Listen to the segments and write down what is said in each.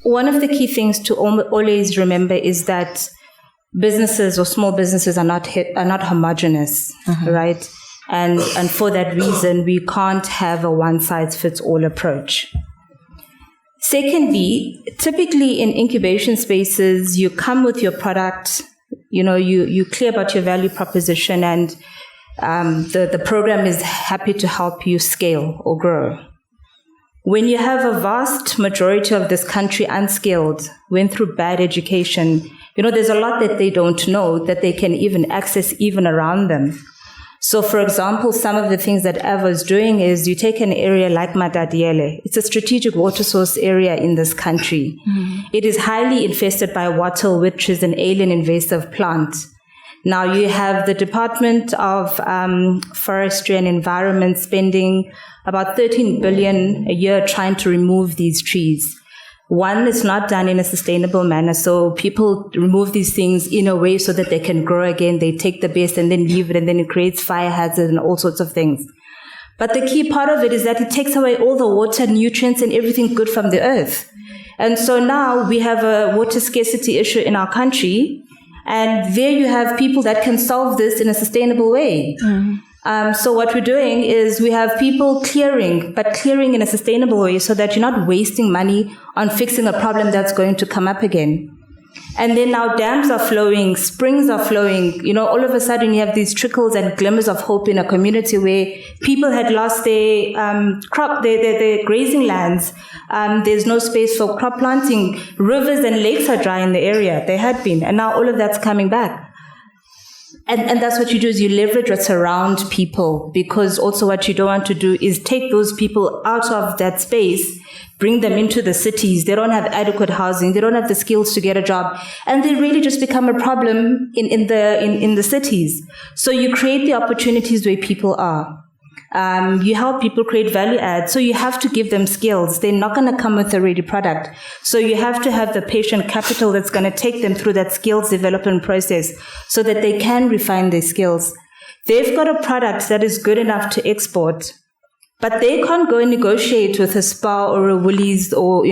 one of the key things to always remember is that businesses or small businesses are not homogenous, right? And for that reason, we can't have a one-size-fits-all approach. Secondly, typically in incubation spaces, you come with your product, you clear about your value proposition, and the program is happy to help you scale or grow. When you have a vast majority of this country unskilled, went through bad education, there's a lot that they don't know that they can even access even around them. So, for example, some of the things that Ava is doing is you take an area like Matatiele. It's a strategic water source area in this country. It is highly infested by wattle, which is an alien invasive plant. Now you have the Department of Forestry and Environment spending about 13 billion a year trying to remove these trees. One, it's not done in a sustainable manner. So people remove these things in a way so that they can grow again. They take the base and then leave it, and then it creates fire hazards and all sorts of things. But the key part of it is that it takes away all the water, nutrients, and everything good from the earth. And so now we have a water scarcity issue in our country. And there you have people that can solve this in a sustainable way. So what we're doing is we have people clearing, but clearing in a sustainable way so that you're not wasting money on fixing a problem that's going to come up again. And then now dams are flowing, springs are flowing. All of a sudden you have these trickles and glimmers of hope in a community where people had lost their their grazing lands. There's no space for crop planting. Rivers and lakes are dry in the area. They had been. And now all of that's coming back. And that's what you do, is you leverage what's around people, because also what you don't want to do is take those people out of that space, bring them into the cities. They don't have adequate housing. They don't have the skills to get a job. And they really just become a problem in the cities. So you create the opportunities where people are. You help people create value add. So you have to give them skills. They're not going to come with a ready product. So you have to have the patient capital that's going to take them through that skills development process so that they can refine their skills. They've got a product that is good enough to export, but they can't go and negotiate with a Spar or a Woolies or,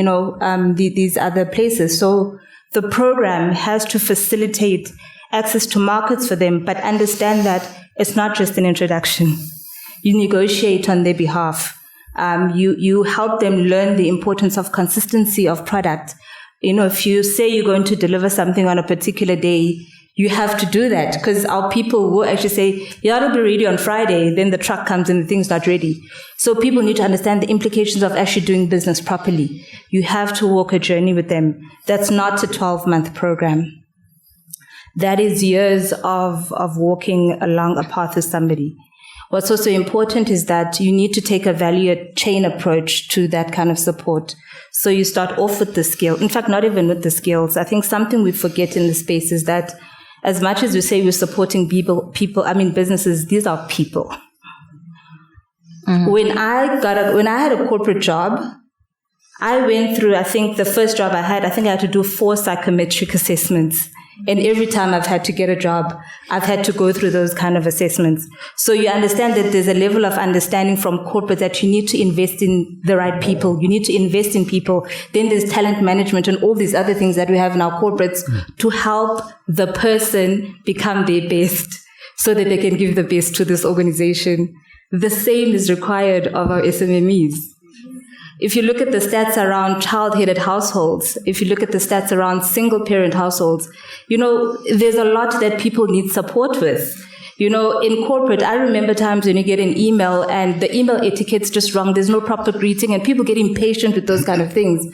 these other places. So the program has to facilitate access to markets for them, but understand that it's not just an introduction. You negotiate on their behalf. You help them learn the importance of consistency of product. If you say you're going to deliver something on a particular day, you have to do that, because our people will actually say, yeah, it'll be ready on Friday. Then the truck comes and the thing's not ready. So people need to understand the implications of actually doing business properly. You have to walk a journey with them. That's not a 12-month program. That is years of walking along a path with somebody. What's also important is that you need to take a value chain approach to that kind of support. So you start off with the skill. In fact, not even with the skills. I think something we forget in the space is that as much as we say we're supporting businesses, these are people. When I had a corporate job, I went through, I think the first job I had to do 4 psychometric assessments. And every time I've had to get a job, I've had to go through those kind of assessments. So you understand that there's a level of understanding from corporate that you need to invest in the right people. You need to invest in people. Then there's talent management and all these other things that we have in our corporates to help the person become their best so that they can give the best to this organization. The same is required of our SMEs. If you look at the stats around child-headed households, if you look at the stats around single-parent households, there's a lot that people need support with. In corporate, I remember times when you get an email and the email etiquette's just wrong, there's no proper greeting, and people get impatient with those kind of things.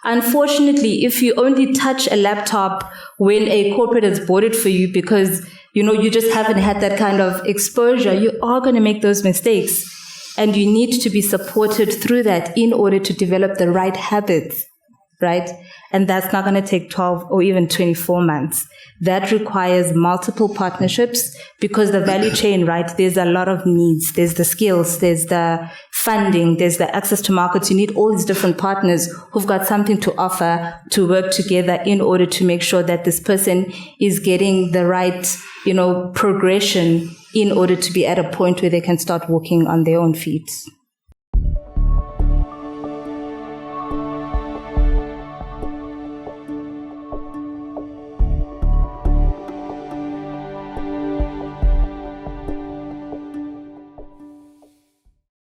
Unfortunately, if you only touch a laptop when a corporate has bought it for you because, you just haven't had that kind of exposure, you are going to make those mistakes. And you need to be supported through that in order to develop the right habits, right? And that's not going to take 12 or even 24 months. That requires multiple partnerships because the value chain, right, there's a lot of needs. There's the skills, there's the funding, there's the access to markets. You need all these different partners who've got something to offer to work together in order to make sure that this person is getting the right, progression in order to be at a point where they can start walking on their own feet.